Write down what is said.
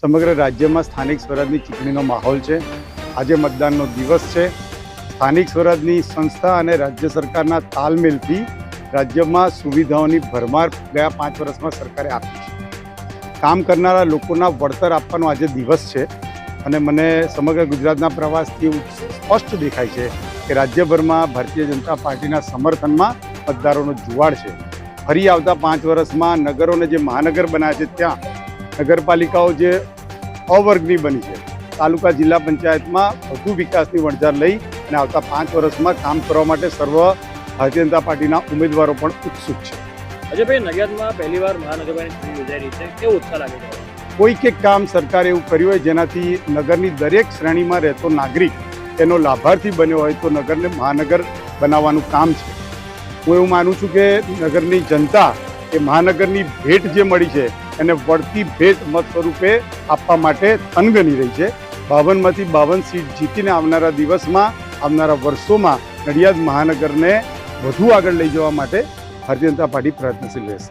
સમગ્ર રાજ્યમાં સ્થાનિક સ્વરાજની ચૂંટણીનો માહોલ છે। આજે મતદાનનો દિવસ છે। સ્થાનિક સ્વરાજની સંસ્થા અને રાજ્ય સરકારના તાલમેલથી રાજ્યમાં સુવિધાઓની ભરમાર ગયા 5 વર્ષમાં સરકારે આપી છે। કામ કરનારા લોકોના વળતર આપવાનો આજે દિવસ છે અને મને સમગ્ર ગુજરાતના પ્રવાસથી સ્પષ્ટ દેખાય છે કે રાજ્યભરમાં ભારતીય જનતા પાર્ટીના સમર્થનમાં મતદારોનો જુવાળ છે। ફરી આવતા 5 વર્ષમાં નગરોને જે મહાનગર બનાવ્યા છે ત્યાં નગરપાલિકાઓ જે અવર્ગની બની છે, તાલુકા જિલ્લા પંચાયતમાં વધુ વિકાસની વણઝાર લઈ અને આવતા 5 વર્ષમાં કામ કરવા માટે સર્વ ભારતીય જનતા પાર્ટીના ઉમેદવારો પણ ઉત્સુક છે। અજયભાઈ, નડિયાદમાં પહેલીવાર મહાનગરપાલિકાની ચૂંટણી યોજાઈ રહી છે, કેવો ઉત્સાહ લાગે છે? કોઈક એક કામ સરકારે એવું કર્યું હોય જેનાથી નગરની દરેક શ્રેણીમાં રહેતો નાગરિક એનો લાભાર્થી બન્યો હોય તો નગરને મહાનગર બનાવવાનું કામ છે। હું એવું માનું છું કે નગરની જનતા એ મહાનગરની ભેટ જે મળી છે એને વળતી ભેટ મત સ્વરૂપે આપવા માટે થનગની રહી છે। 52માંથી 52 સીટ જીતીને આવનારા દિવસમાં, આવનારા વર્ષોમાં નડિયાદ મહાનગરને વધુ આગળ લઈ જવા માટે ભારતીય જનતા પાર્ટી પ્રયત્નશીલ રહેશે।